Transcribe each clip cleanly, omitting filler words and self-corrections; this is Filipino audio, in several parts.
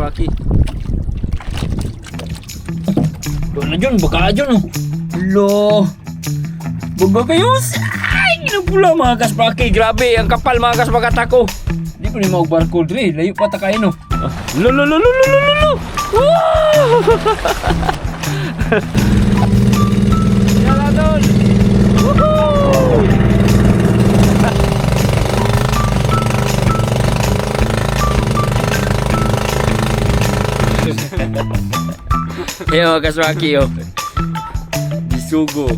Rocky. Doon na dyan, baka dyan oh. Lo. Bagayos. Ay, ginapula mga kaspraki. Grabe, ang kapal mga kaspakatak ko. Hindi ko ni mag-barcode rin. Layo pa takayin oh. Lo. Yala doon. Woohoo! Ayan mga kaswaki oh. Bisugo.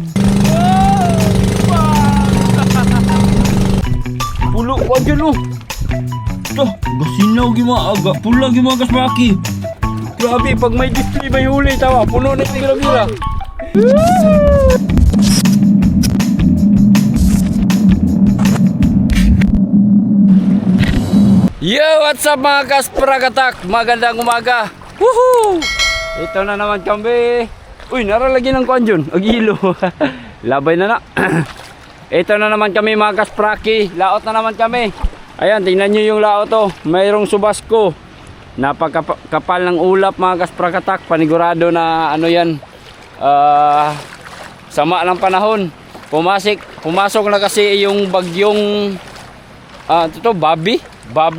Pulo ko dyan oh. Ito, gasinaw gimaga. Pula gimaga kaswaki. Grabe, pag may display may huli tawa. Puno na yung gira-gira. Yo, what's up mga kasprakatak? Magandang umaga. Woohoo! Ito na naman kami. Uy, naralagi ng kuwan dyan. Agilo. Labay na na. Ito na naman kami mga kaspraki. Laot na naman kami. Ayan, tingnan nyo yung laot oh. Mayroong subasco. Napakapal ng ulap mga kasprakatak. Panigurado na ano yan. Sama ng panahon. Pumasok na kasi yung bagyong ito, Bobby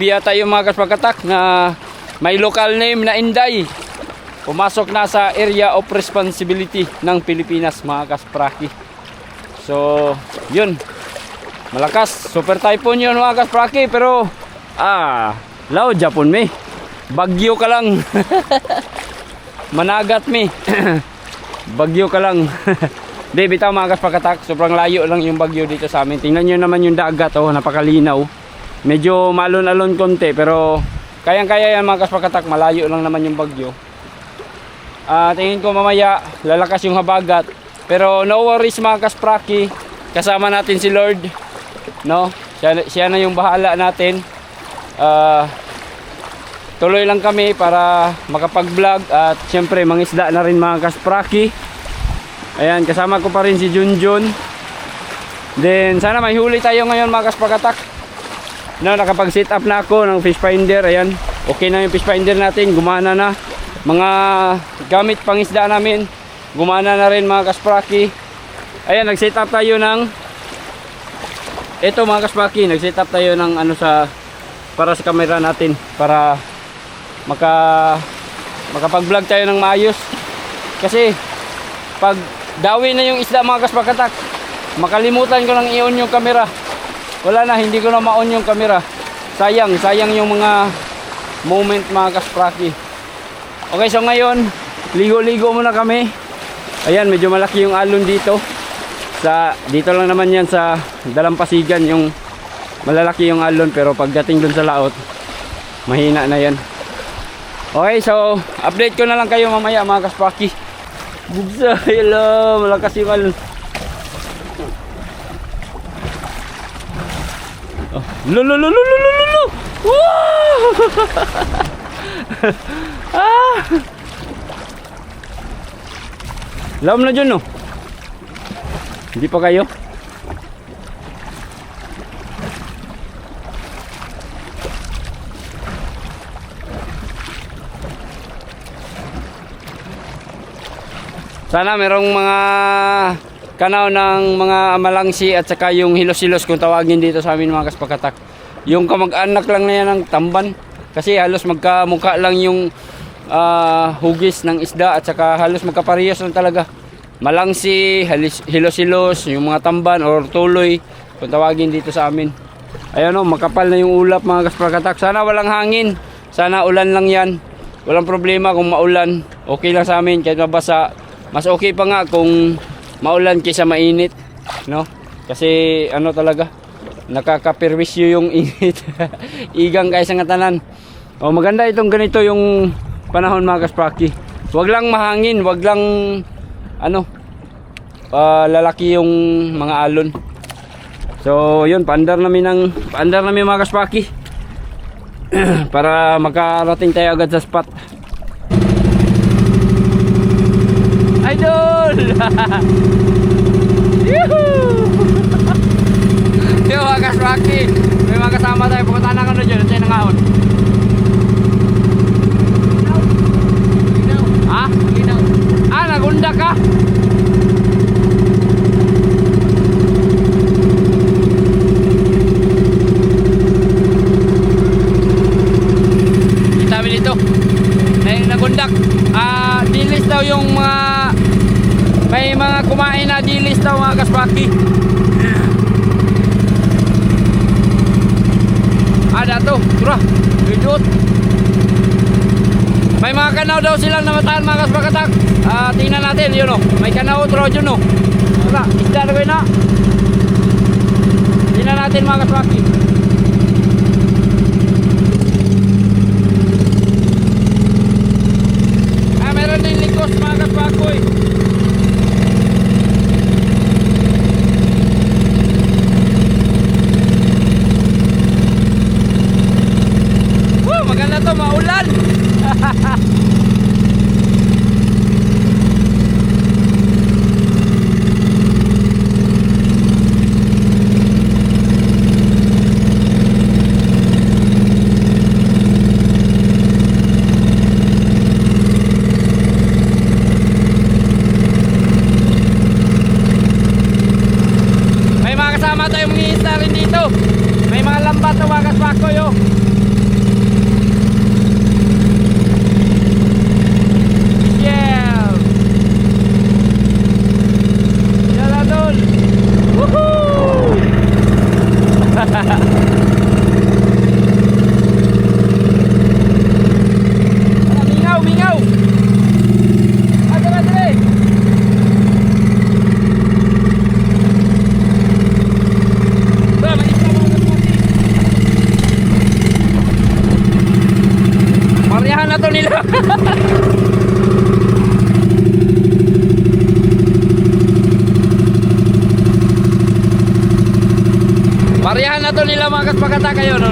yata yung mga kasprakatak na may local name na Inday. Pumasok na sa area of responsibility ng Pilipinas mga kaspraki. So, yun. Malakas. Super typhoon yun mga kaspraki. Pero, lao Japon me. Bagyo ka lang. Managat me. Bagyo ka lang. Di, bitaw mga kasprakatak. Sobrang layo lang yung bagyo dito sa amin. Tingnan nyo naman yung dagat. Oh, napakalinaw. Medyo malon-alon konti. Pero, kayang-kaya yan mga kasprakatak. Malayo lang naman yung bagyo. Tingin ko mamaya lalakas yung habagat, pero no worries mga kaspraki, kasama natin si Lord, no? Siya na yung bahala natin. Tuloy lang kami para makapag-vlog at syempre mangisda na rin mga kaspraki. Ayan, kasama ko pa rin si Junjun. Then sana may huli tayo ngayon mga kasprakatak. No, nakapag-set up na ako ng fish finder. Ayan, okay na yung fish finder natin, gumana na. Mga gamit pangisda namin gumana na rin mga kaspraki. Ayan, nag-set up tayo ng ito mga kaspraki, nag-set up tayo ng ano para sa camera natin para makapag-vlog tayo ng maayos. Kasi pag dawi na yung isda mga kasprakatak, makalimutan ko nang i-on yung camera. Wala na, hindi ko na ma-on yung camera. Sayang yung mga moment mga kaspraki. Okay, so ngayon, ligo-ligo muna kami. Ayan, medyo malaki yung alon dito. Dito lang naman yan sa Dalampasigan, yung malalaki yung alon. Pero pagdating dun sa laot, mahina na yan. Okay, so update ko na lang kayo mamaya mga kaspraki. Bugsa, hello, malakas yung alon. Oh, lululululululu. Wow! Lam na dyan no. Hindi pa kayo. Sana merong mga kanaw ng mga malangsi at saka yung hilos-hilos kung tawagin dito sa amin mga kaspakatak. Yung kamag-anak lang na yan ng tamban. Kasi halos magkamukha lang yung hugis ng isda at saka halos magkaparehas lang talaga. Malangsi, hilos-hilos, yung mga tamban or tuloy kung tawagin dito sa amin. Ayan o, makapal na yung ulap mga kaspakatak. Sana walang hangin, sana ulan lang yan. Walang problema kung maulan, okay lang sa amin kahit mabasa. Mas okay pa nga kung maulan kaysa mainit, no? Kasi ano talaga, nakakapirwisyo yung init. Igang kaysa nga tanan. O, maganda itong ganito yung panahon mga kaspraki. Wag lang mahangin, wag lang lalaki yung mga alon. So yun, paandar namin mga kaspraki. Para makarating tayo agad sa spot. Idol! Yuhuu! Yo mga kaspraki, may mga kasama tayo. Pumunta na dyan, tayo nangahon. malambot. May mga kanaw daw silang namataan mga kasbakatak. Tingnan natin, yun o. May kanaw, trojan o. Wala, isda na kayo na. Tingnan natin mga kasbaki. Meron din likos mga kasbakoy. Maganda to, maulan. May mga kasama tayong mga rin dito. May mga lambat na mga kasbakoy oh. Mingaw, mingaw. Adre. Ba, may isa mga kasbaki. Mariyahan na to nila. Mariyahan na to nila mga kasbakata kayo no?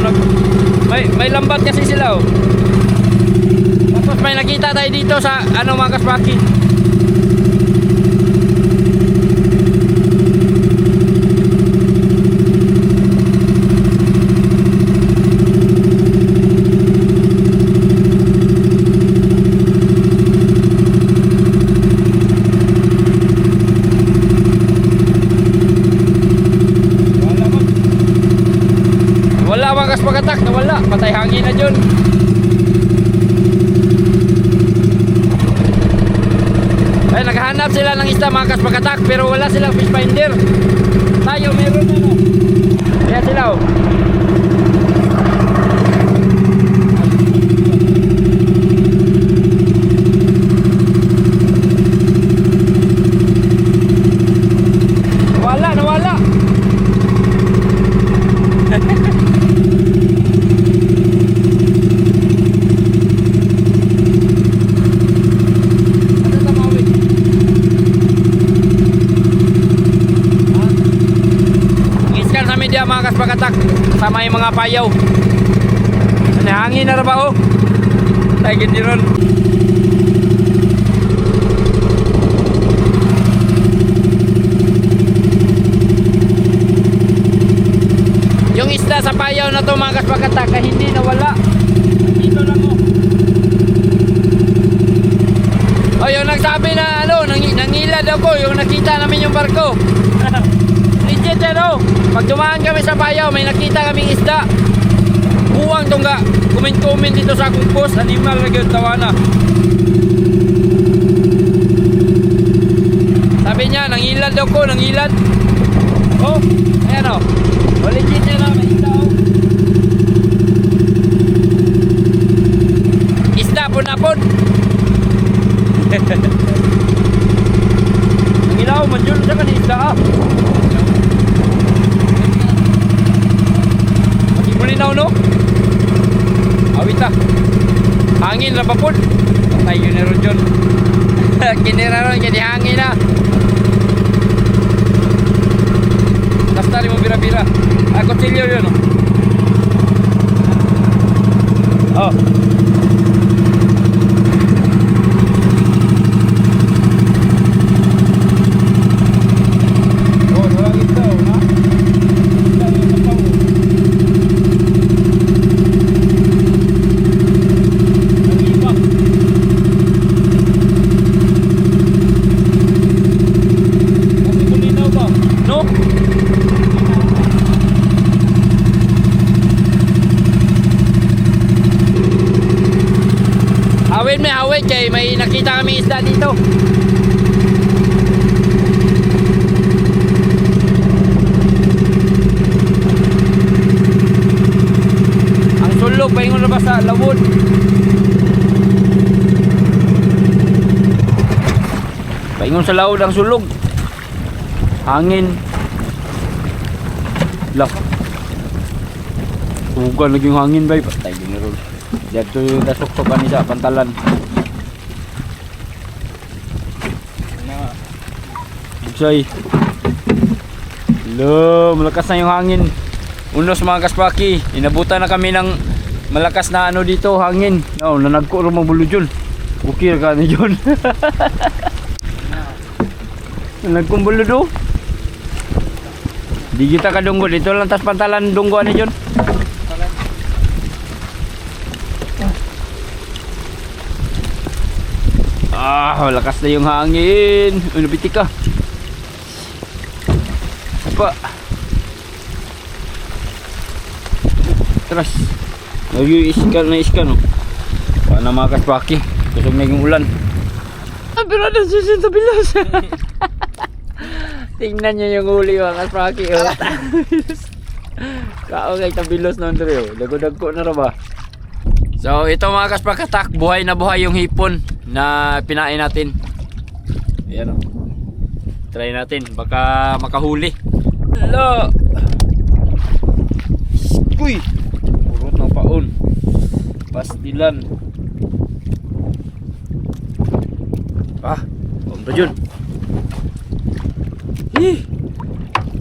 May lambat kasi sila oh. Tapos may nakita tayo dito sa ano mga kasbaki. Wala mga kasbakatak, nawala. Patay hangin na dyan. Ay, naghahanap sila ng isda mga kasbakatak, pero wala silang fish finder. Tayo meron na no. Kaya sila oh. Nawala. Mga kasbakatak sama yung mga payaw. Hangin na ba oh? Tayo gindi ron. Yung isda sa payaw na to mga kasbakatak ay hindi nawala. Dito lang oh. Oh, yung nagsabi na ano, nangilad ako, yung nakita namin yung barko. Legit yan oh. Pag dumaan kami sa payaw, may nakita kaming isda. Buwang tungga. Comment dito sa akong post. Animal na yun, tawana. Sabi niya, nangilad ako, nangilad. Oh, ayan oh. Oh, legit yan oh, may isda oh. Isda, punapon. Nangilaw, manjul siya kan isda ah. Linaw no? Awit ah. Hangin na papun. Patay yun na ron dyan. Kinira ron, kaya hangin na. Basta rin mo bira-bira. Kutsilyo yun oh. Hawid kay may nakita kami isda dito. Ang sulok paingon na ba sa sa lawod. Paingon sa lawod ang sulog. Hangin. Lah. Tugan lagi yung hangin bay. Patay din ron. Dito yung nasok pa ni sa pantalan. Bugsay. Lo, malakas na yung hangin. Unos mga kaspaki, inabutan na kami ng malakas na ano dito, hangin. No, nanagko ro mabulo dyan. Bukir ka ni dyan. Nagkumbulo do. Di kita kadunggo dito lang tas pantalan dunggo ani dyan. Malakas na yung hangin. Ano pitik ka? Apa? Teras. Lagi iskan no. Paano mga kaspaki? Kusog na yung ulan. Pero na susin sa bilas. Tingnan nyo yung huli mga kaspaki. Kaogay tabilos na Andreo. Dago-dago na ba? So ito mga kaspakatak, buhay na buhay yung hipon na pinain natin. Ayan o. Try natin, baka makahuli. Hala! Uy! Purot ng paon. Pastilan. Punta dyan.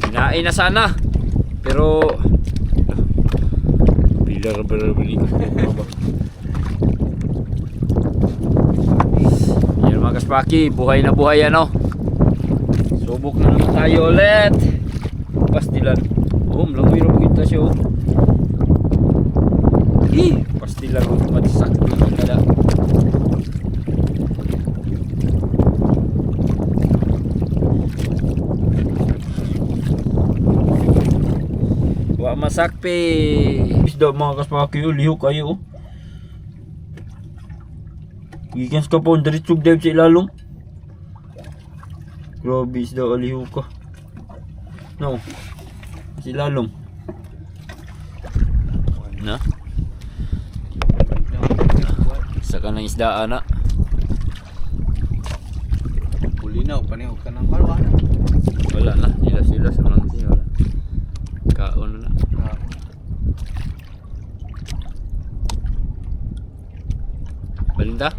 Pinain na sana. Pero pilar berbeli ko. Yan mga kaspaki, buhay na buhay ano. Subok na naman tayo ulit. Pastilan. Langoy rin kita siya. Pastilan. Matisakto na kada. Wa masakpi. Isda mga kaspaki, lihok kayo. Gikan sa kapon, diritsog dive sa ilalong. Grabe isda aliho ka. No. Si lalong. Na. Saka ng isda ana. Kulinaw panihog ka ng kalwa. Wala na, sila sa lang siya. Kaon na. Balinta?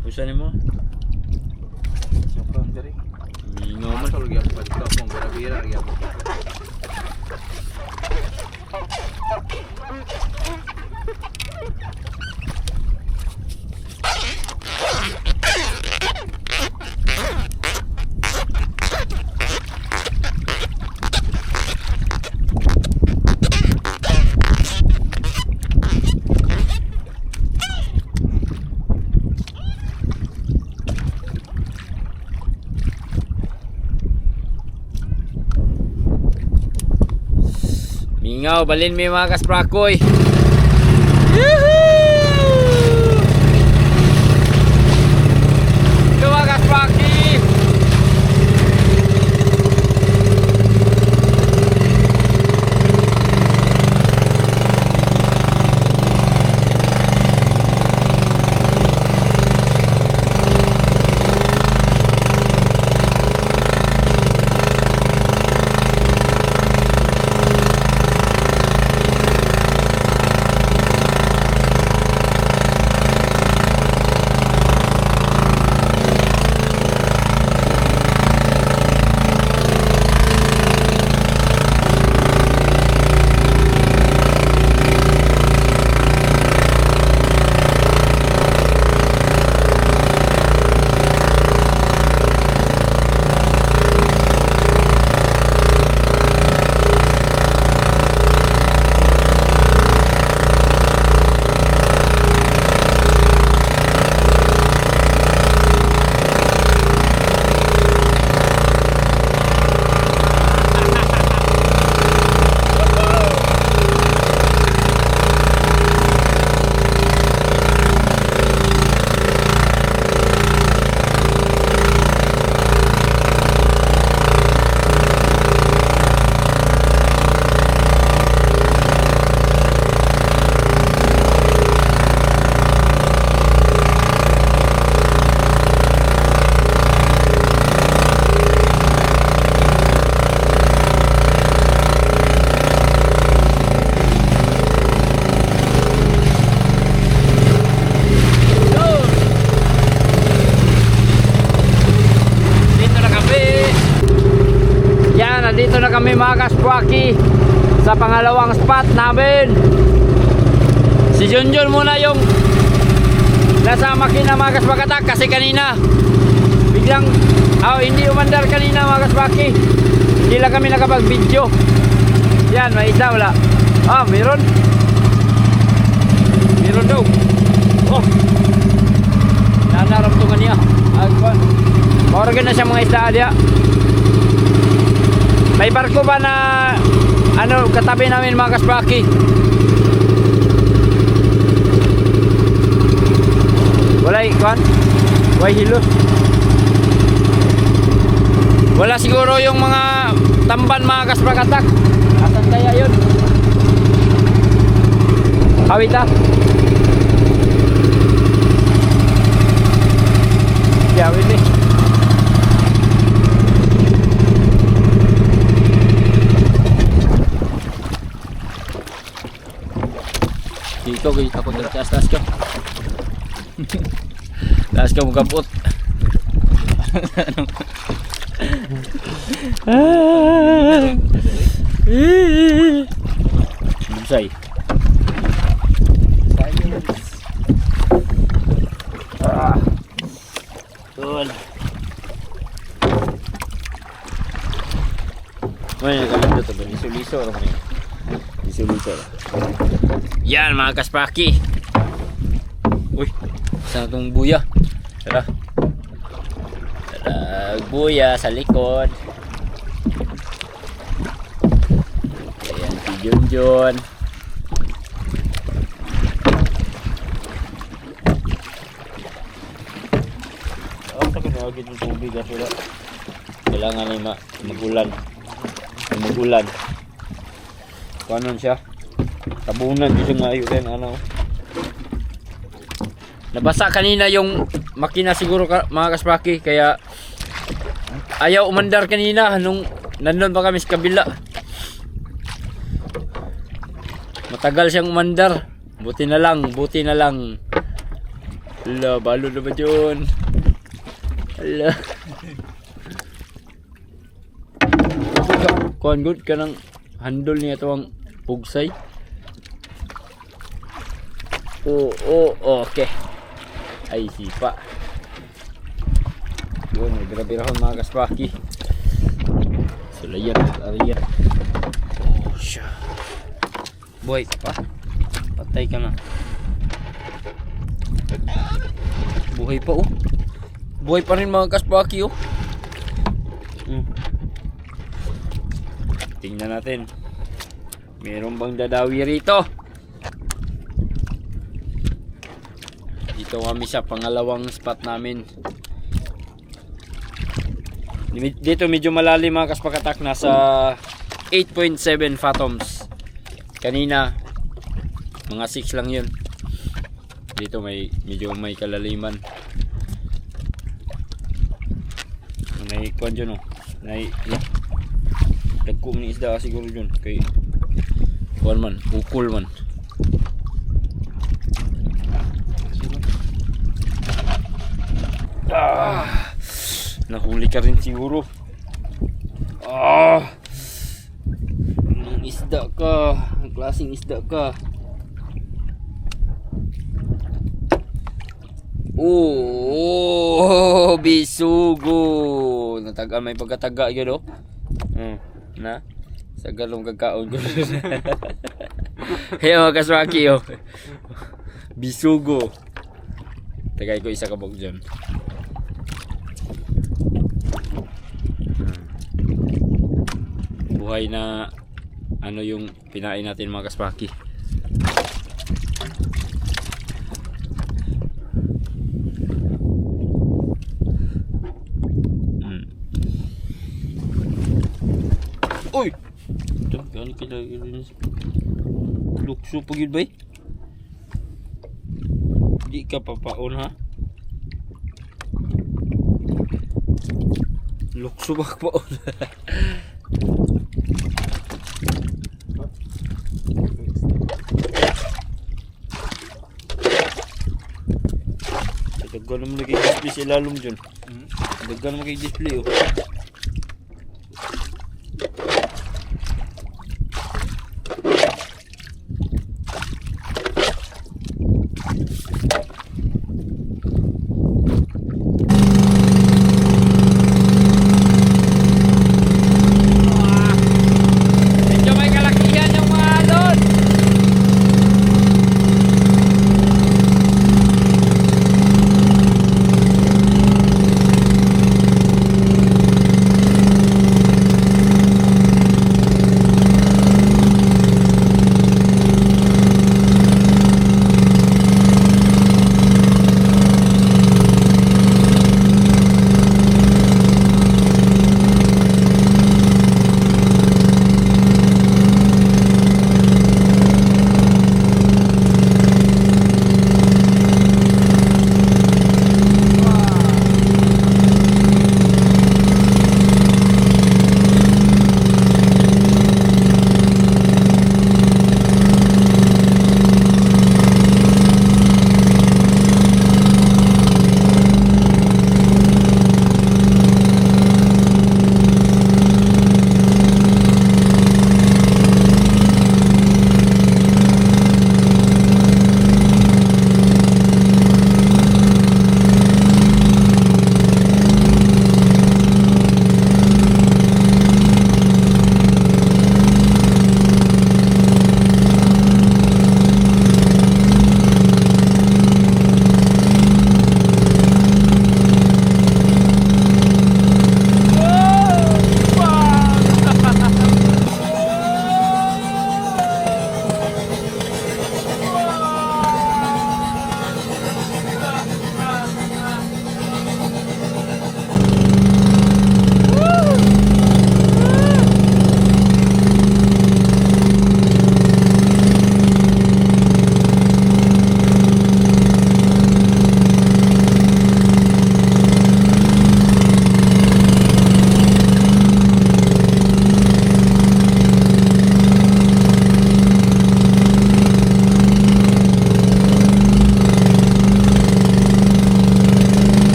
Pusa ni mo? Siapa ang dari? Mingo man. Masal lagi apa dito akong garabira lagi apa. Mingaw, balin mi mga kasprakoy. Ito mga kaspraki. Paki sa pangalawang spot namin. Si Junjun muna yung nasa makina mga kaspakatak kasi kanina biglang hindi umandar kanina mga kaspaki. Hindi lang kami nakapag-video. Yan, may isa wala. Meron. Meron daw. Oh. Nanaramtungan niya. Mauragan na siya mga isda dia. May barko ba na katabi namin mga kaspaki? Wala ikwan? Why hilos? Wala siguro yung mga tamban mga kaspakatak. Asan kaya yun? Awit ah. Awit eh. Dito kita ko taas ka. Taas ka magkabot. Busay. Tol. May nagkamit dito ba? Liso-liso naman yun. Liso-liso. Yan mga kaspaki. Uy, saan itong buya? Tara. Buya sa likod. Ayan si Junjun. Sakit na agad ng tubig at wala. Kailangan ay magulan. Magulan. Kuanon siya? Tabunan siya nga ayun din Nabasa kanina yung makina siguro mga kaspaki kaya ayaw umandar kanina nung nandun pa kami sa kabila. Matagal siyang umandar. Buti na lang. Hala, balo na ba yun? Hala. Kuhan good ka ng handle niya ito ang pugsay. Okay. Ay sipa. Yun, nagbira-birahon mga kaspaki. Sulayan, ariyan. Siya. Boy, patay ka na. Buhay pa Buhay pa rin mga kaspaki Tingnan natin. Meron bang dadawi rito? Dito kami sa pangalawang spot namin. Dito medyo malalim mga kaspakatak. Nasa 8.7 fathoms. Kanina mga 6 lang yun. Dito medyo may kalaliman. May kwan dyan dagkong ni isda siguro dyan. Kay kwan man, ukol man. Nahuli ka rin siguro. Anong isda ka? Ang klaseng isda ka? Bisugo. Nataga may pagkataga yun na sa galong kakaon ko. Hey mga kaswaki bisugo. Tagay ko isa kabog dyan. Buhay na yung pinain natin mga kaspaki. Uy! Gano'n kita lukso pagid bay? Di ka papaon ha? Lukso ba paon? Daggan naman nag-i-display sa ilalom dyan. Daggan naman nag-i-display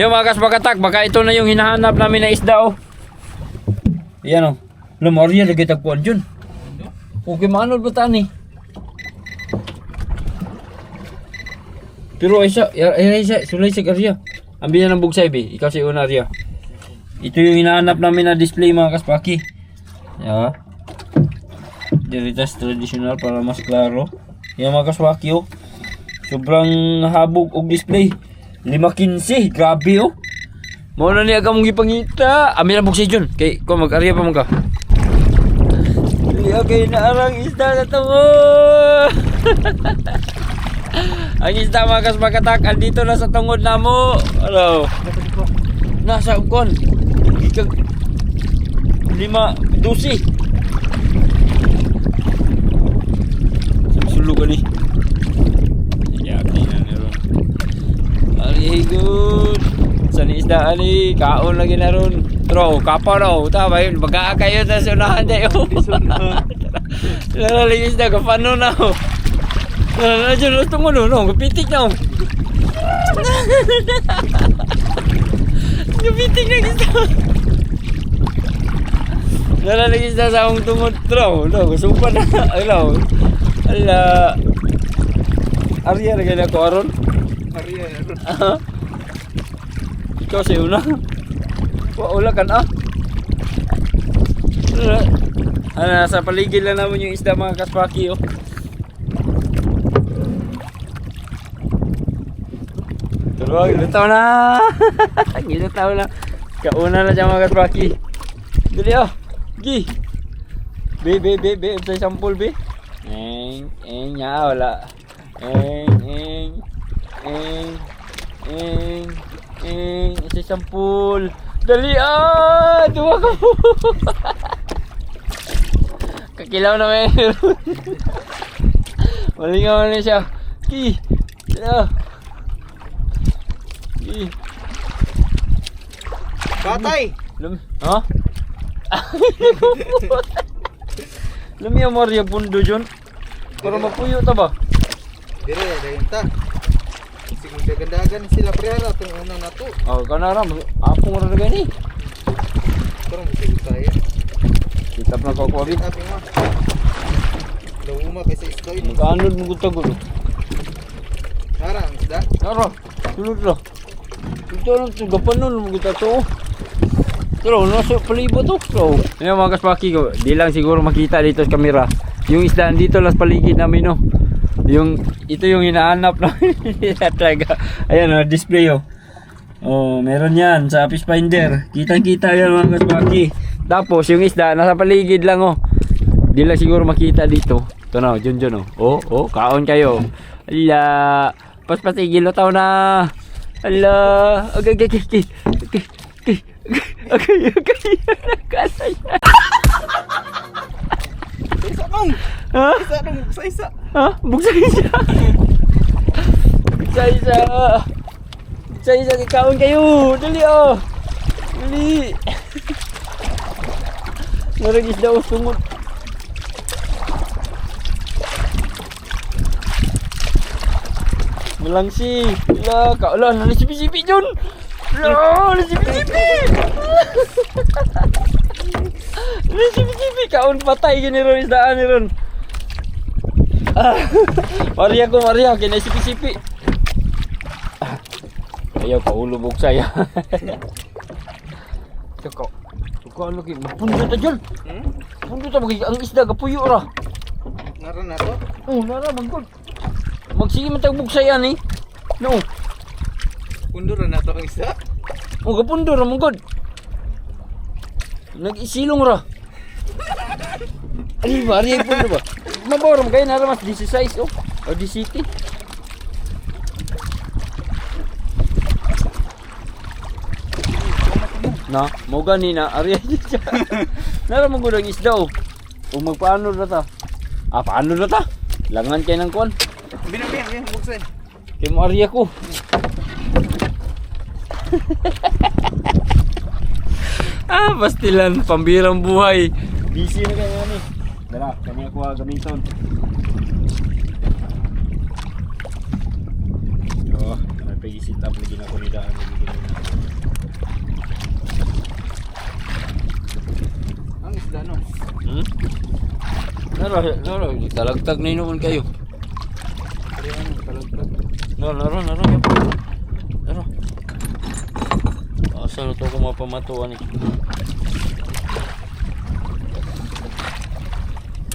Yung mga kasbakatak, baka ito na yung hinahanap namin na isda oh. Yan oh. Lamorya, lagay tagpuan dyan. Okay, maanod ba tani? Pero isa, sulay sa Arya. Ambil ng bugsay be, ikaw si una Arya. Ito yung hinahanap namin na display mga kaspaki. Ya. Diritas tradisional para mas klaro. Yan mga kaspaki oh. Sobrang habog og display. 5.15, grabe oh. Mao na ni aga mong gipangita. Ambil ng bugsay dyan. Kay ko mag-Arya pa mo ka. Okay, naarang isda na to. Ang isda mga kasbakatak, andito na sa tungod na mo. Ano? Nasa ukon. Ikag 5.12. Sulugan ni. Yaki na niron. Ari good. Sa isda ani, kaon lagi na ron. Pero kapaw na oh. Tama yun, baga kayo sa sunahan tayo. Nalaligis na, kapano na oh. Nandiyan na itong ano, kapitik na oh. Kapitik na gusto. Nalaligis na sa akong tungod. Pero, gusupan na. Alaw. Ala. Arya na ganyan ko aron. Arya aron. Ikaw sa una. Wala kan ah. Nasa paligid lang naman yung isda mga kaspaki oh. Tuloy, lutaw na. Gilutaw na. Kauna na dyan mga kaspaki. Dali oh. Gi. Be. Sa sampul be. Nya wala. Sa sampul. Dali ah! Duwa ko! Kakilaw na meron. Malingaw na siya. Ki! Ki! Batay! Ha? Lumiya mo rin yung pundo dyan. Para mapuyo ta ba? Dire, dayon ta. Siguro dagandagan sila prera itong unang nato. Oh, kanara. Ako nga rin gani. Parang masig tayo. Kitap na ko kuwabit. Sabi mo. Luma kasi istoy. Magkaanod mo gusto gulo. Harang, isda? Nara, tulog na. Ito lang ito, gapanon mo kita to. Pero nasa palibo to. So, yan mga kaspaki ko, di lang siguro makita dito sa kamera. Yung isdaan dito lang sa paligid namin no. Yung, ito yung hinahanap namin. Talaga. Ayan o, display o. Oh, meron yan sa fish finder. Kitang-kita yan mga kaspaki. Tapos yung isda, nasa paligid lang o. Di lang siguro makita dito. Ito na, dyan o. Oh, kaon kayo. Ala, paspatigil o tao na. Ala, okay. Nakasay na. Isa mong! Ha? Isa nung isa. Ha? Buksa-isa. Buksa-isa, kikaon kayo. Dali oh. Dali. Naragis daw sungod. Malangsi. Ala, kaulan. Nalisipi-sipi dyan. Ala, nalisipi-sipi. Nalisipi-sipi. Kaon patay gini ron. Isdaan ni ron. Maria, kinasipi-sipi. Ayaw, paulubog saya. Ikaw, ano kayo? Magpundo ta dyan. Pundo ta, ang isda, kapuyo ra. Nara na to? Oh, nara, magkod. Magsige matagbog saya ni. No. Punduran na to ang isa? Oh, kapundo ra, magkod. Nag-isilong ra. Ano ba? Ariya pundo ba? Mabawaram kayo, nara mas 16 oh. O 17. Na, mo gani na ariya siya. Nara mo gudang isda oh. O magpaano na ta? Paano na ta? Langan kayo ng kuwan. Binabiyang, buksan. Kaya mo ariya ko. Pastilan, pambirang buhay. Busy na kayo ni. Dala, kami ako gamiton. Oh, may pagisita. Tap lagi na ko ni daan lagi gini. Ang isda no. Naro, talagtag na inuman kayo. Pero ano, kalaglag. Naro. Asa na to ko mapamatuan eh.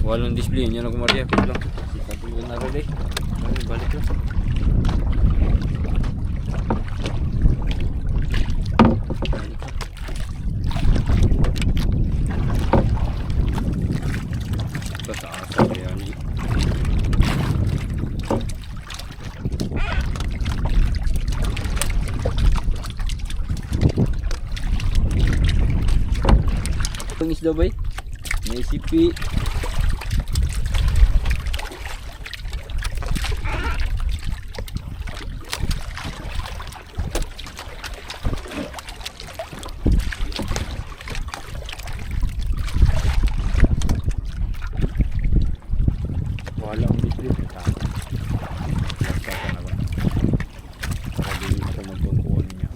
Walang display, yan ako Maria. Kaya lang. Sikatuloy na rin eh. Balik lang. Kataasa kaya ni. Ang isda ba eh? May sipi. Wala ang display. Basta ka na ba? Para di ako magkukuhan niya.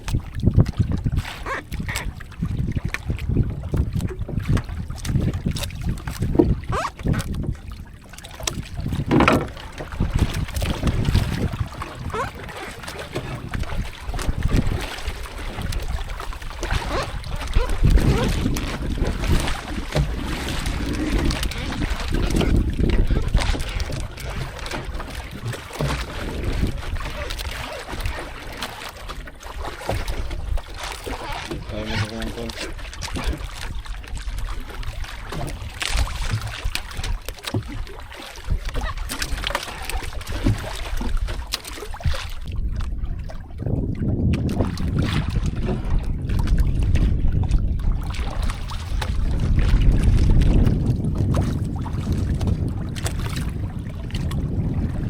Kaya mo sa kumangkol.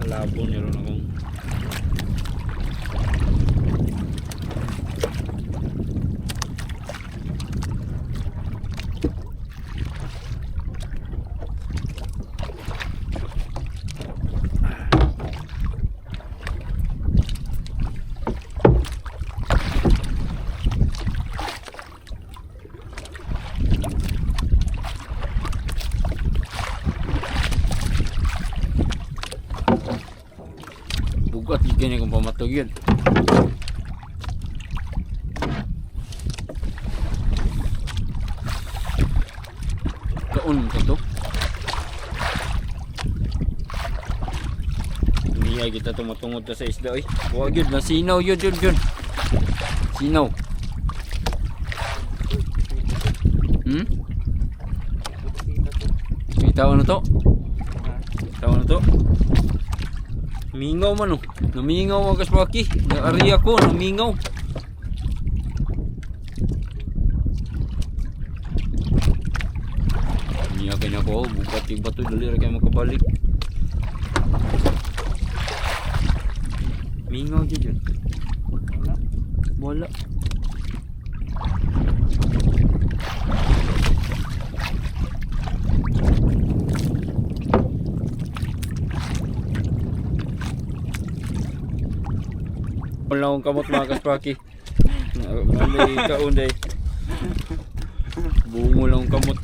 Malabo niya rin akong bugat gini kung pamatog yun. Kaon mo to. Niya kita tumatungod sa isda oy. Huwag yun, nasinaw yun. Sinaw. Kita ano to? Mingaw man oh. Namingaw ang kaspaki. Naari ako, namingaw. Niya kanya ko, bukat yung bato, dali rin kayo makabalik. Mingaw dyan. Wala. Wala akong kamot mga kaspaki. Malay kaunday. Bungo lang akong kamot.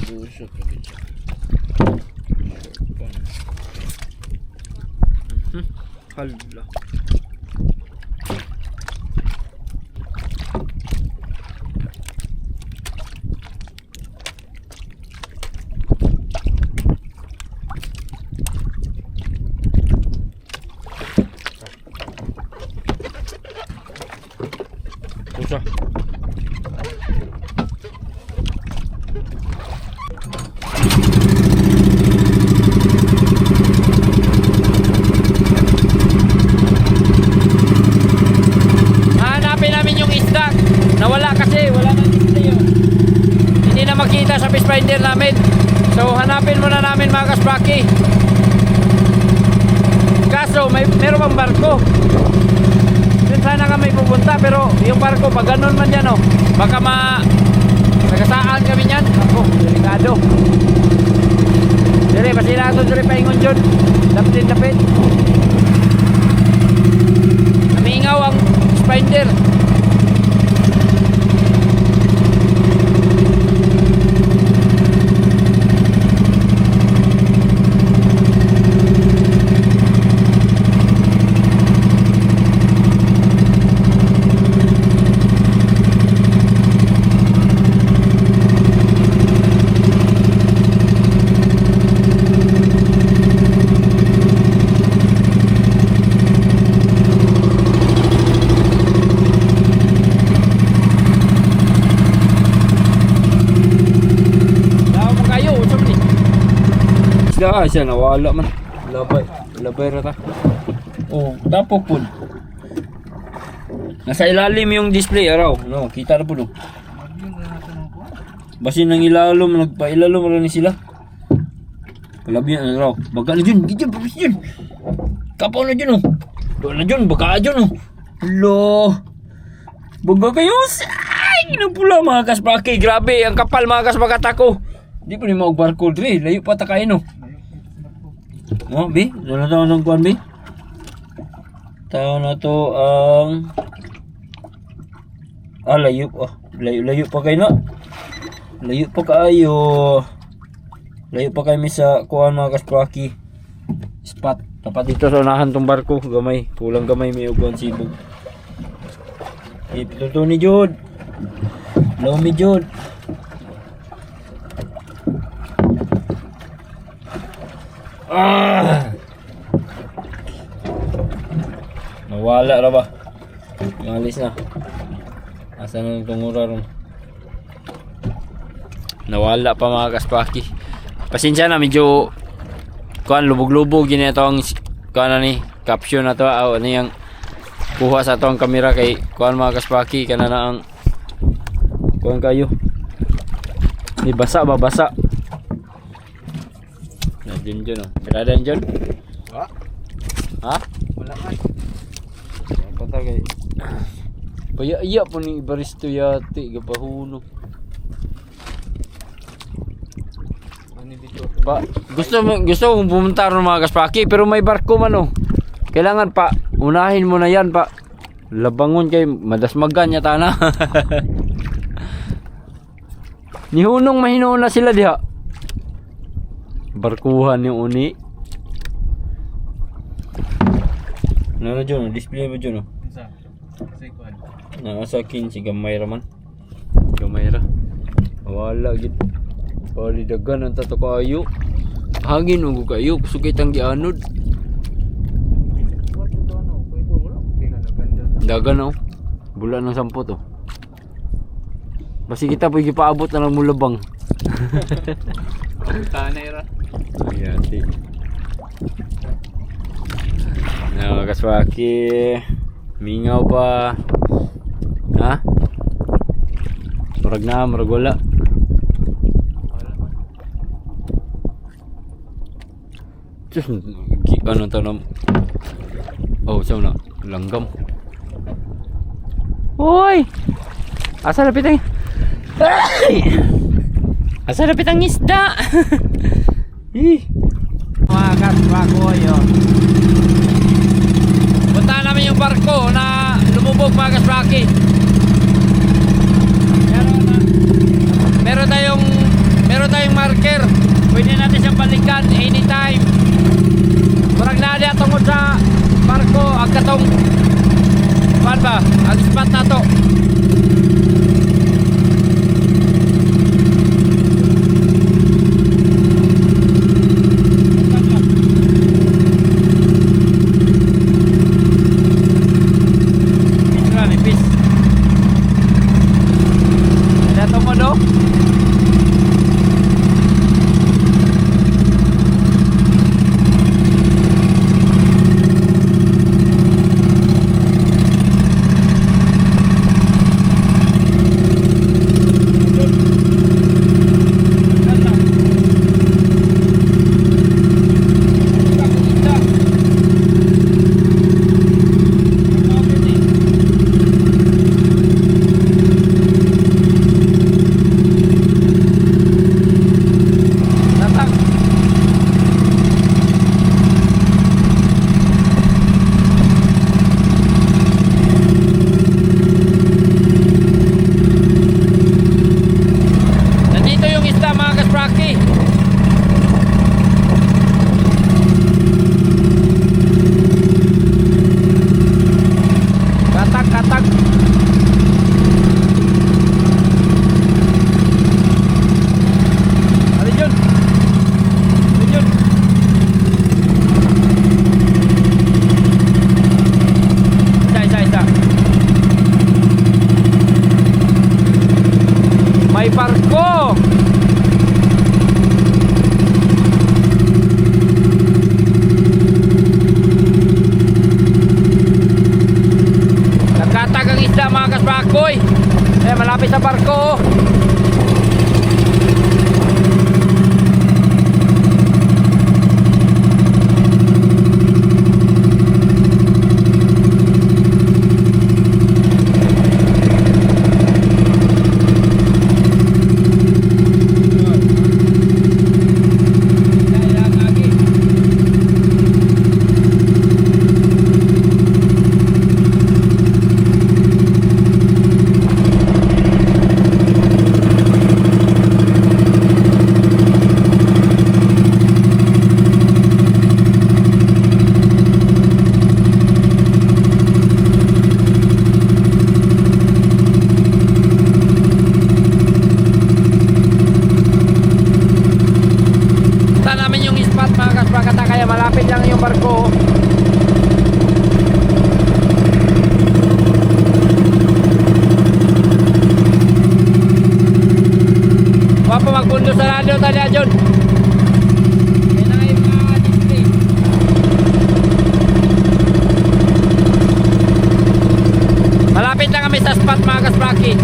Busok ka dito. Hala. Susah. Hanapin namin yung isda. Nawala kasi, wala nang isda yun. Hindi na makita sa fish finder namin. So hanapin muna namin mga kaspaki. Kaso meron bang barko? Sana kami pupunta pero yung barko pag ganun man yan oh, baka nagasaan kami yan. Ako, delikado. Dire, pasila ito dire paingon dyan. Dapit. Mingaw ang spider. Isda siya nawala man. Labay ra ta. Oh, tapok pud. Nasa ilalim yung display araw. No, kita na pud. Oh. Basin nang ilalom, nagpailalom ra ni sila. Palabi na araw. Baga na jud, gidyo babis jud. Kapaw na jud oh. Do na jud, baka jud oh. Hello. Baga kayo. Ay, ginapula mga kaspaki. Grabe, ang kapal mga kaspakata ko. Di pa ni mag-barcode rin. Layo pa takain no. No, B? Ano na taon ng kuwan, B? Taon na to ang... layo pa. Layo pa kayo na. Layo pa kayo. Layo pa kayo sa kuwan mga kaspaki. Spot. Tapat dito sa unahan tong barko. Gamay. Kulang gamay may uguan sibog. Ito to ni Jod. Lomi Jod. Nawala ra ba? Malis na. Asa na tungura ron? Nawala pa mga kaspaki. Pasensya na medyo kuan lubog-lubog gini ato ang kuan ni caption na to ano yang kuha sa atong kamera kay kuan mga kaspaki kana na ang kuan kayo. Ni basa ba basa? Jun Jun oh. Berada Jun? Ha? Wala man. Patay kay. Paya-iya po ni Baristo yati gapahuno. Ano dito? Pa, gusto kong pumunta ron mga kaspaki pero may barko man oh. Kailangan pa unahin mo na yan pa. Labangon kay madasmagan yata na. Nihunong mahinoon na sila diha. Barkuhan yung uni. Ano na dyan? Display mo dyan? Isa. Kasi kuan. Nasa akin si Gamay raman. Gamay ra. Wala gid. Pali dagan ang tato kayo. Hangin ugo kayo. Kusukit ang gianod. What to ano? Pwede mo lang. Tingnan na ganda. Dagan oh. Bula ng 10 to. Basi kita pwede paabot na lang mulabang. Tanay ra. Yati. Nah, kaswaki. Mingaw pa. Ha? Murag na, murag wala. Just, ano to na? Oh, siya na. Langgam. Hoy! Asa lapit ang... Asa lapit ang isda? Mga kaswako yun. Punta namin yung barko na lumubog mga kaswaki. Meron tayong marker. Pwede natin siyang balikan anytime. Murag na diya tungod sa barko ang katong kuan ba? Ang spot na to. May barko. Nagkatagang isda mga kasbakoy. Eh, malapit sa barko. Kaya malapit lang yung barko. Wapa magpundo sa radio tali John. Kaya na yung mga display. Malapit lang kami sa spot mga kaspraki.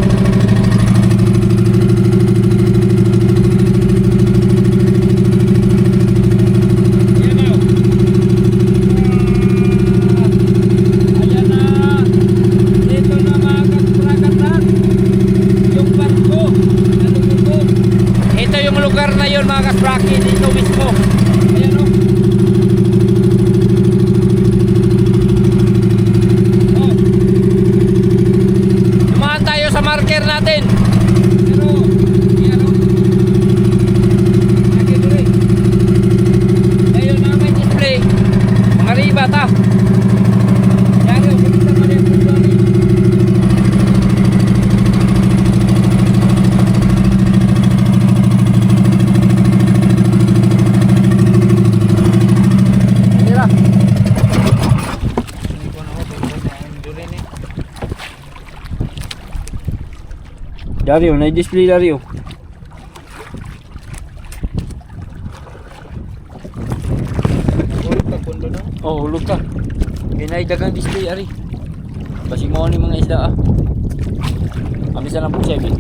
Lugar na yun mga kaspraki, dito mismo. Ayan o. Dumaan tayo sa marker natin. Pero, ayan o. Lagi tuloy. Ayun na may display. Mga riba ta. Ayan o, kumita pa rin ang tuloy. Dario, na-display Dario. Hulog ka pundo na. Oh, hulog ka. Ginaidagang display ari. Kasi mo ni mga isda ah. Amisa lang po 7.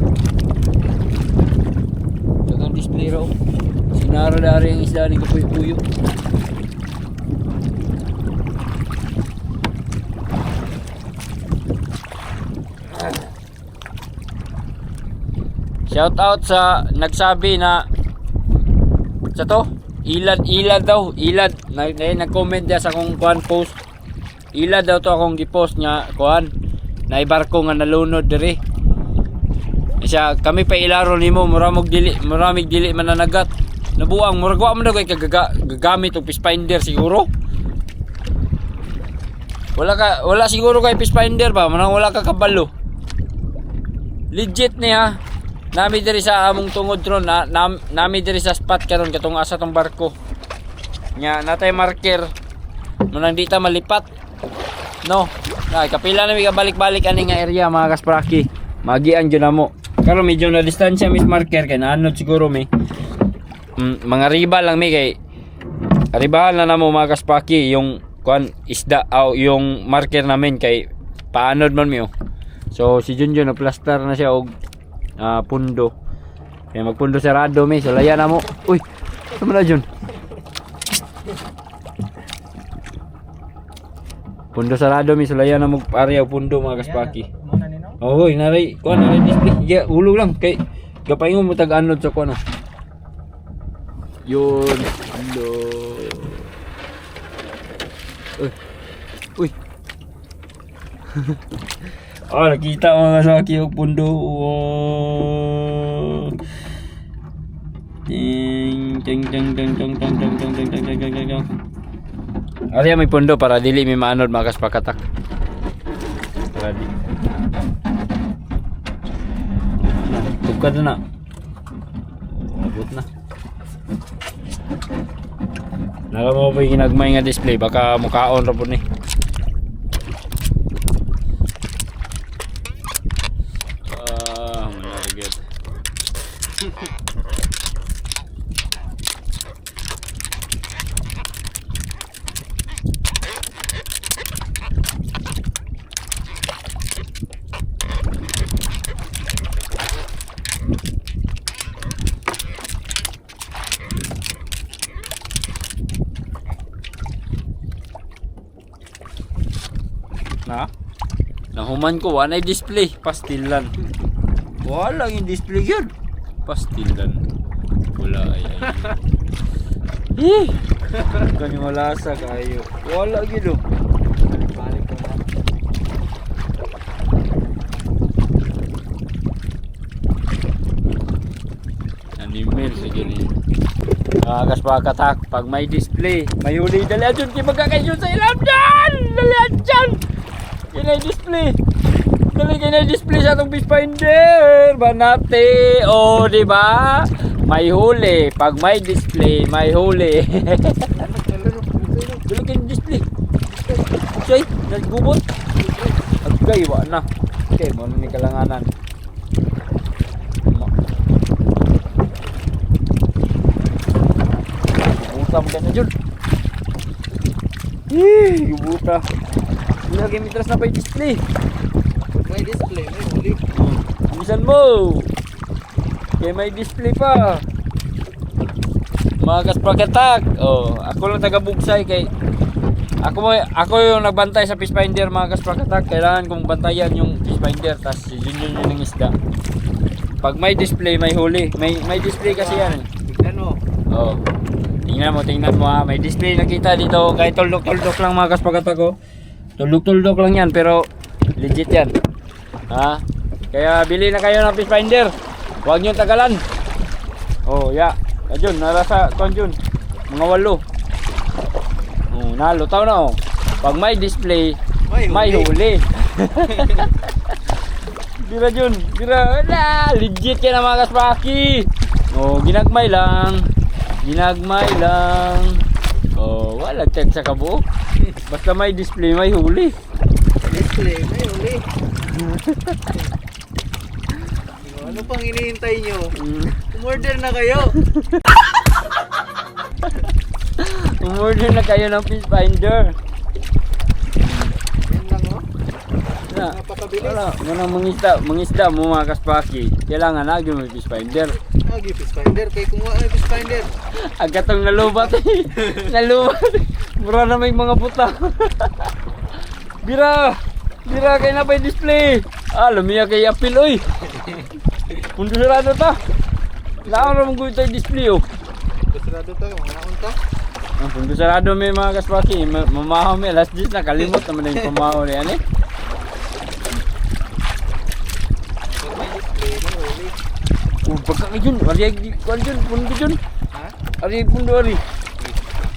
Dagang display raw. Sinara dari ang isda ni kapuyo-puyo. Shout out sa nagsabi na sa to, ilad daw, nag-comment dia sa akong kuan post. Ilad daw to akong gi-post nya kuan. Na ibarko nga nalunod diri. Siya kami pa ilaro nimo muramig dili mananagat. Nabuang muragwa man daw kay gagamit og fish finder siguro. Wala siguro kay fish finder ba, manang wala ka kabalo. Legit niya. Nami diri sa among tungod ron nami diri sa spot karon katong asa tong barko. Nya natay marker. Munang di ta malipat. No. Ay kapila na mi balik-balik ani nga area mga kaspraki. Magian jud namo. Karon medyo na distansya mis marker kay naanod siguro mi. Mga riba lang mi kay ribahan na namo mga kaspraki yung kuan isda o yung marker namin kay paanod man mi oh. So si Junjun na plaster na siya og pundo. Kaya magpundo sarado mi, sulaya na mo. Uy, sama na Jun. Pundo sarado mi, sulaya na mo area pundo mga kaspaki. Oh, naray, kuan naray display. Ya, ulo lang kay gapaingon mo tag-anod sa kuan. Yun, hello. Uy. Oh, nakita mga kasaki yung pundo. Wow. Ting. Ariya may pundo para dili may maanod mga kaspakatak. Ready. Tugkad na. Abot na. Naka mo pa yung ginagmay nga display baka mukaon ra po ni. Very good. Na? Nahuman ko, wala display. Pastilan. Wala yung display yun. Pastilan. Wala ay. Eh! Kani malasa kayo. Wala gino. Balik ko na. Animal sige ni. Kas pagkatak pag may display, may huli dali adyon kay magkakayon sa ilam dyan. Dali adyan. Kinay display. Dali kinay display sa atong fish finder. Banate. Oh, di ba? May huli. Pag may display, may huli. Dali kinay display. Say, naggubot. Agay wa na. Okay, mo ni kalanganan. Buta mo na dyan. Buta. Lagi mitras na pa yung display. May display, may huli. Bisan mo. Kaya may display pa. Mga kaspagatak. Oh, ako lang taga-bugsay kay ako yung nagbantay sa fish finder mga kaspagatak. Kailangan kong bantayan yung fish finder tas yun yung isda. Pag may display, may huli. May display kasi yan. Tignan mo. Oh. Tingnan mo ha. May display nakita dito. Kahit tuldok-tuldok lang mga kaspagatak ko. Tuldok-tuldok lang yan pero legit yan. Ha? Kaya bili na kayo ng fish finder. Huwag nyo tagalan. Oh, ya. Ayun, narasa konjun. Mga 8. Oh, nalutaw na oh. Pag may display, may huli. Bira Jun, bira. Wala, legit yan ang mga kaspaki. Oh, ginagmay lang. Ginagmay lang. Oh, wala tag sa kabuok. Basta may display, may huli. Display, may huli. Ano pang hinihintay nyo? Umorder na kayo. Umorder na kayo ng fish finder. Yan lang oh. Na, Napakabilis. wala, ganang mangisda mo mga kaspaki. Kailangan na yung fish finder. Agi fish finder. Kaya kumuha ng fish finder. Agatong nalubat eh. Nalubat. Mura na may mga buta. Bira. Bira kayo na pa yung display. Ah, lumiya kay apil oy. Pundo sarado ta. Laon ramon ko ito yung display oh. Kasarado tayo, mga unta. Ang pundo sarado may mga kaspaki. Mamahaw may last dish na kalimot naman na yung pamahaw na yan eh. Pag may display, may huli. Oh, pagka ka dyan. Ari kuan dyan. Pundo dyan. Ha? Ari pundo ari.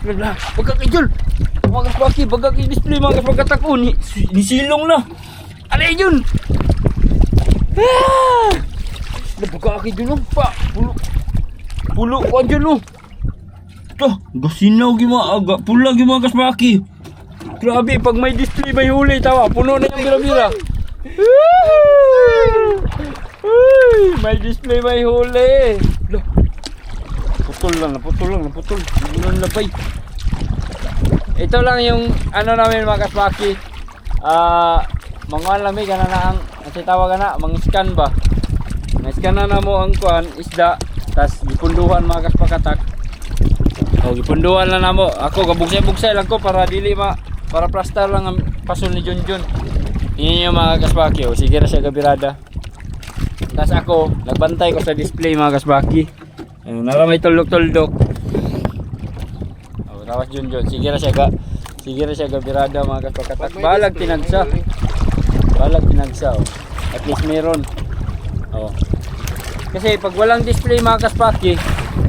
Wala. Pagka ka dyan. Mga kaspaki. Pagka ka display mga kaspagatak oh. Nisilong na. Ari dyan. Ah! Pagka ka dyan oh. Pa. Pulo kuan dyan oh. Ito. Gasinaw aga. Pula mga kaspaki. Grabe. Pag may display may huli. Tawa. Puno na yung bira-bira. Uy, may display, may huli. Loh. Naputol lang. Bulan labay. Ito lang yung ano namin mga kaspaki. Mga lamig na ang tawag na, mga scan ba? Scan na mo ang kuan, isda, tas gipunduhan mga kaspakatak. O gipunduhan na mo. Ako gabugsay-bugsay lang ko para dili para plastar lang ang pasul ni Junjun. Tingnan niyo mga kaspaki, o sige na siya gabirada. Tas ako, nagbantay ko sa display mga kasbaki. Nara may tuldok-tuldok. Oh, tawas Junjun. Sige na siya gabirada mga kasbakatak. Balag tinagsa. Oh. At least meron. Oh. Kasi pag walang display mga kaspaki,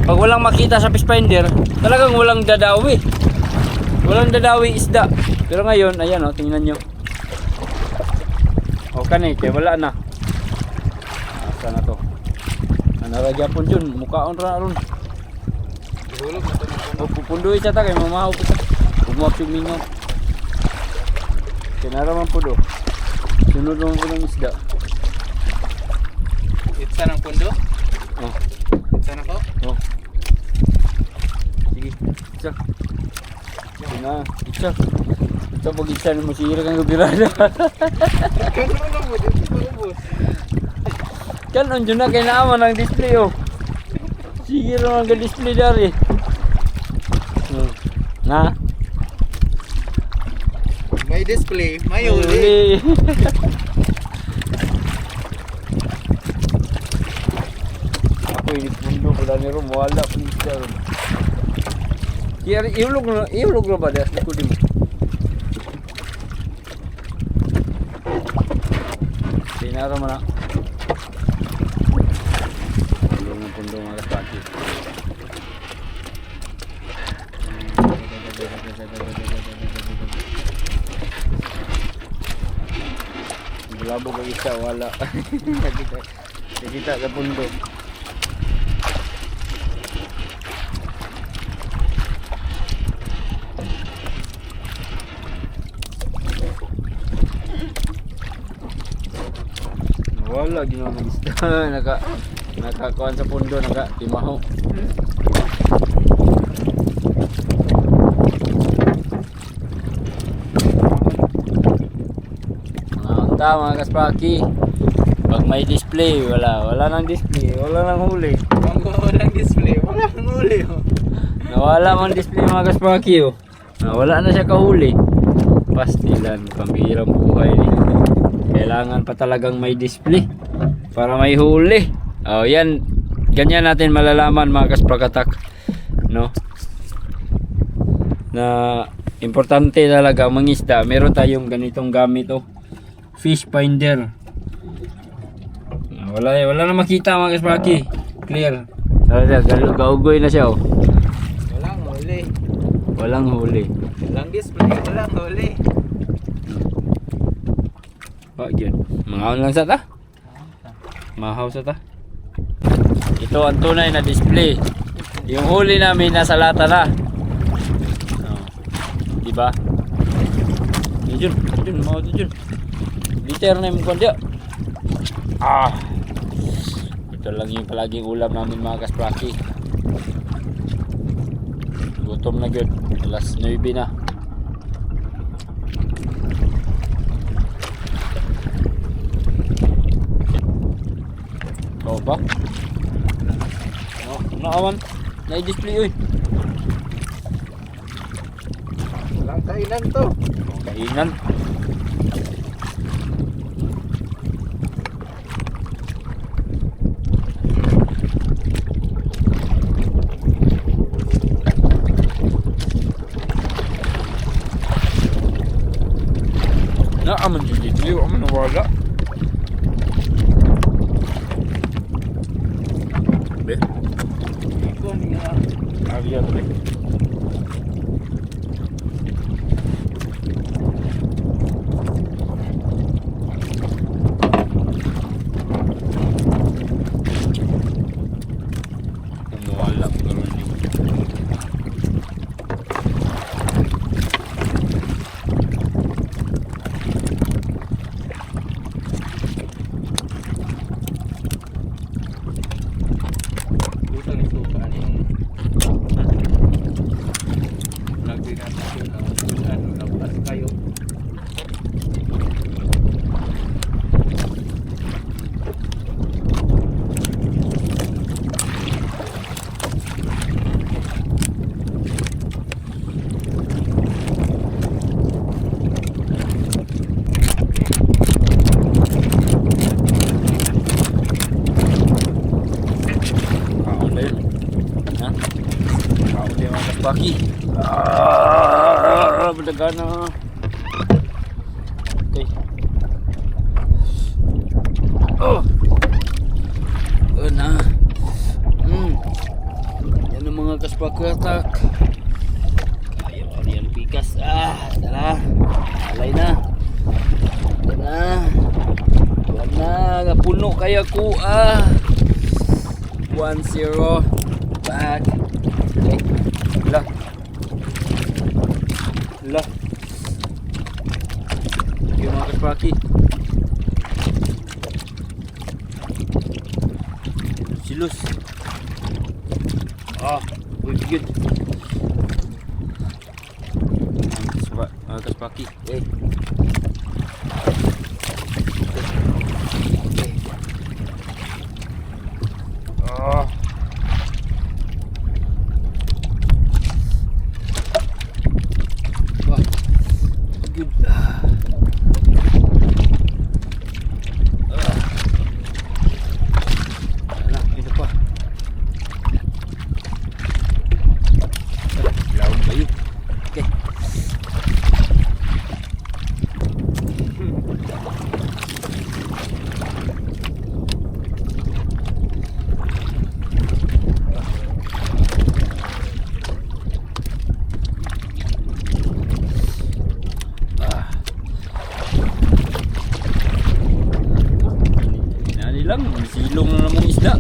pag walang makita sa fish finder, talagang walang dadawi. Walang dadawi isda. Pero ngayon, ayan oh, tingnan nyo. O kanay, kaya wala na. Asa na to? Naragya po dyan, mukhaon ron. Ihulog na ito ng puno. O pupundoy siya ta, kaya mamahaw po siya. Bumuwag yung mingaw. Kinaraman po do. Sunod naman po ng isda. Itsa ng pundo? Oh. Sana ko? Oh. Sige. Isa. Sige na. Isa. Ito pag isa na masira kang gabirada. Kano na mo dito pa ubos. Kanon dyan na kay naaman ang display oh. Sige naman ang display dari. Na? May display, may uli. Ako ini pundo pula ni rom wala pun siya rom. Kaya iulog na ba das ko din. Pinara man na. Iulog na pundo mga kapatid. Labo ka isa wala. Nakita sa pundo. Wala ginawa ng isda. Nakakuan sa pundo, timaho. Mga kaspaki, pag may display, wala nang display, wala nang huli. Walang display, walang huli. Nawala mang display mga kaspaki oh. Wala na siya kahuli. Pastilan, pambihirang buhay ni. Kailangan pa talagang may display para may huli. Oh, yan. Ganyan natin malalaman mga kaspakatak, no? Na importante talaga mangisda. Meron tayong ganitong gamit oh. Fish finder. Wala na makita mga kaspaki. Clear. Gaugoy na siya oh. Walang huli. Walang huli. Walang display, walang huli. Yun. Mangaon lang sa ta. Mahaw sa ta. Ito ang tunay na display. Yung huli namin nasa lata na. Oh. Diba? Yun, mau yun. Liter na yung kondya. Ito lang yung palaging ulam namin mga kaspraki. Gutom na good. Alas 9 na. Oh ba? No, naawan. Na-display oy. Walang kainan to. Kainan. Aman display, aman nawala. Be. Ikaw niya. Avian be. Nawala karon ni. Baki. Berdagang na. Okay. Oh. Na. Yan ang mga kaspakatak. Ayaw, yan pikas. Tara. Alay na. Yan na. Yan na. Napuno kaya ko. 1-0. Back. Okay. Lah. Yung mga kaspaki. hilos. Ah, uy, bigyan. Kaspaki. Eh. Ah. Wah. Good. Alah, itu pa. Lawan kayo. Okay. Lang, silong na namang isda.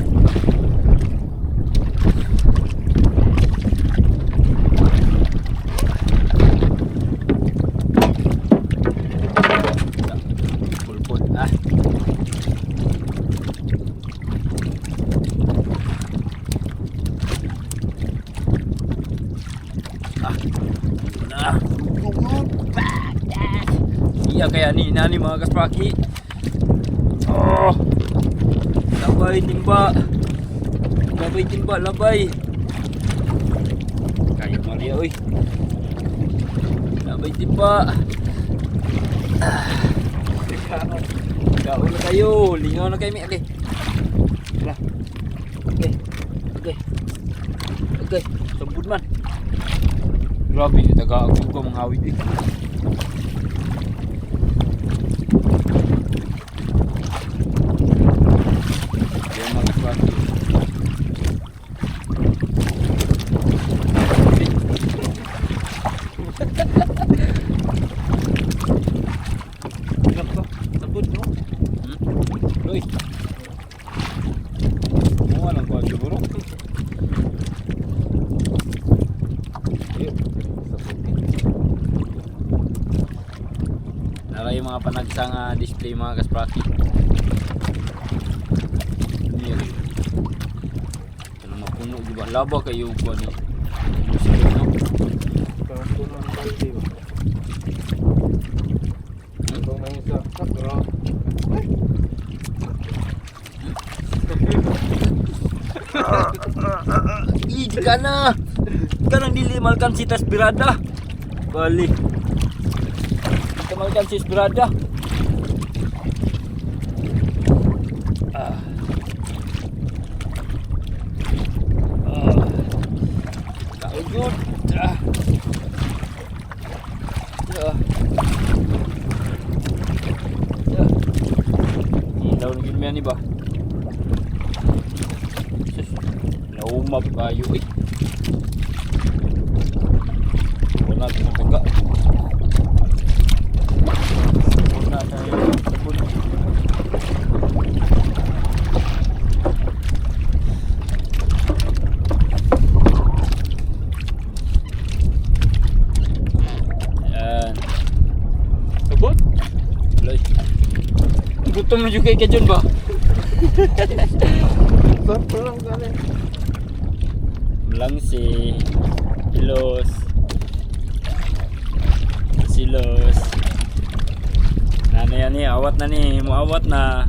Pulpul ah. Iya kaya ni nani mga kaspaki. Oh. Labay timba. Labay timba, labay. Kayo Maria oi. Labay timba. Kau na kayo, lingaw na kayo mi. Okay. Lah. Okay. Okay. Okay, sambut man. Grabe ni taga ako ko mangawit eh. Nara yung mga panagsang display mga kaspraki. Iya. Ano mapuno juga laba kayo ko ni. Ih, kana. Kanang dilimalkan si Tasbirada. Balik. Malkan si Tasbirada. Tak wujud. Ini daun gini ni bah. Naumap kayo eh. Wala din taga. Wala tayo sabon. Ayan. Sabon? Lay. Gutom na juga kayo ba? Berperang kali. Melangsi, hilos, silos. Ano yan ni, awat na ni, muawat na.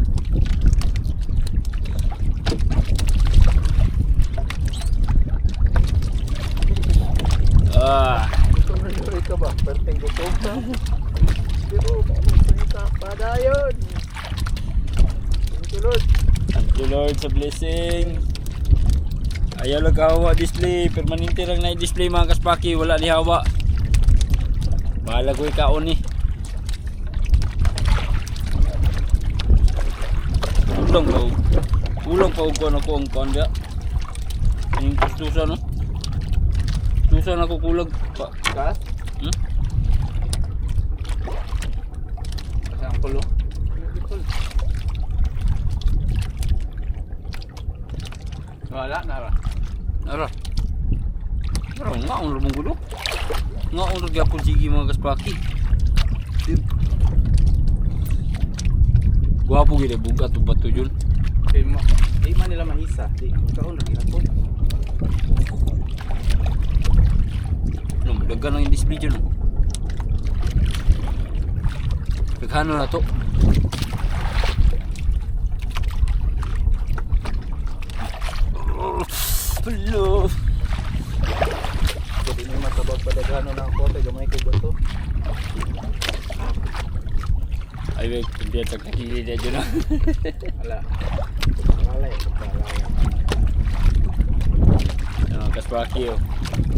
Gutom na nyo ka ba? Perting gutom na. Pero, kita padayon. Thank you Lord sa blessing. Ayaw lang kahawa display. Permanente lang na display mga kaspaki. Wala ni hawa. Bahala ko ikaon ni. Ulang pa ko na ko ang kanda. Yung tusa no. Tusa na ko kulag pa. Kas? Saan kulo? Wala nara. Nara. Nara nga ang lumang gulo. Nga ang nagyapon sige mga kaspaki. Guwapo gini bugat o bato yun. Kay Di man nila mahisa. Di kaon lagi na po. No, dagan lang yung display dyan. No? Kaghano na to? Hello. Pwede nyo matabag padagano na ako. Gamay kay bato. Ay, wait, hindi at nagkakili na dyan. Wala. Pagkalay. Kaswaki oh.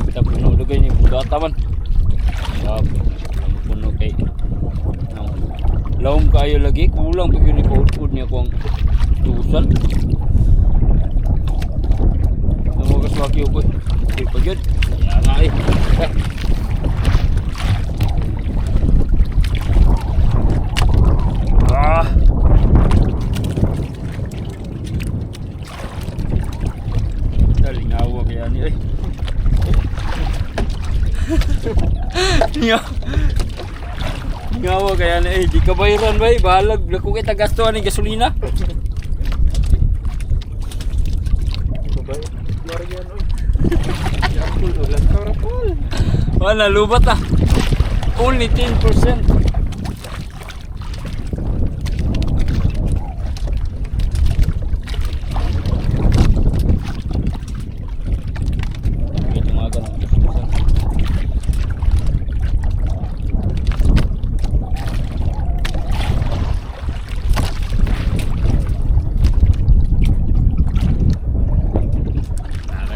Kita puno lugay ni data man. Yup. Puno kay. Lawom kayo lagi, kulang pag yun ikaw-ud niya kung tusan. Mga kaswaki oh. Hindi pa yun. Kaya nga eh. Ah! Ngawa kaya ni ay. Ngawa kaya ni ay. Di ka bayaran ba? Bahalag. Lako kita gastuhan ng gasolina. Lorian oy. Yapul ulan karapul. Wala, lubat ah. Only 10%.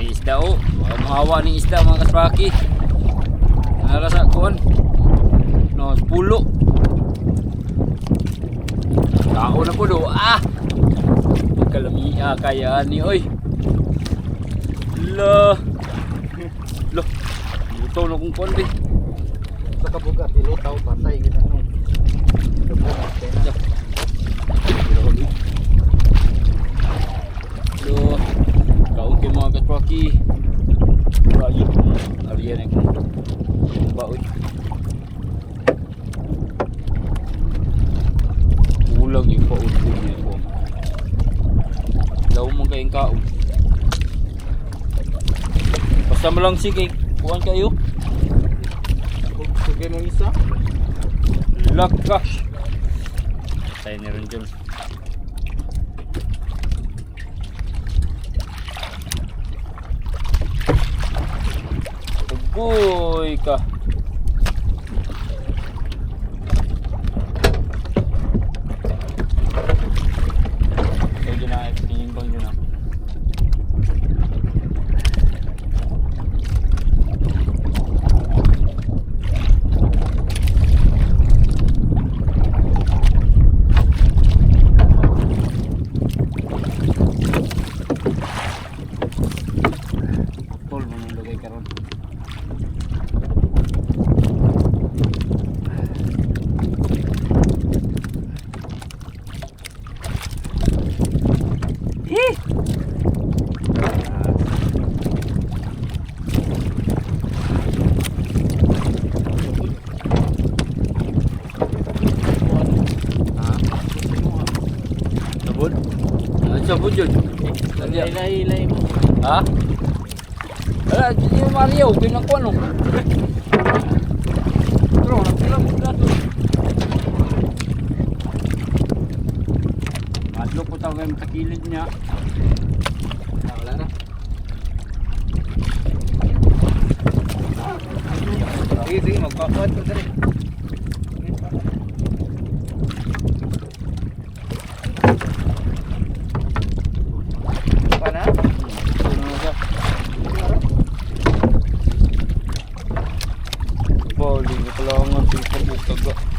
Isda o, mahawa ng isda mga kasbaki. Narasa kuan. No, pulo. Tao na po do. Ah! Kalamia kaya ni oy. Lo. Lo. Ito na kung kuan di. Sa kabugat ilutaw patay gid ano. Lo. Kaon kay mga kasbaki. Rayo ariyan ang baoy. Ulang yung paud-ud niya ko. Law mo kayong kaon. Basta mo lang sige, kuhan kayo. Sugay mo isa. Lakas. Tayo ni rin dyan. Ugoy ka. Ito dyan na, pinimbang dyan na. Tol mo nung lagay ka ron. Sabon? Sabon yun. Ilay mo. Ha? Wala, hindi yung Mario. Ganyan ko ano. Pero, nagpila mo gato. Madlo po tayo ngayon takilid niya. Wala na. Sige, magpakuat ko dali. Pana? Bowling, ito lang ang pagkabukag.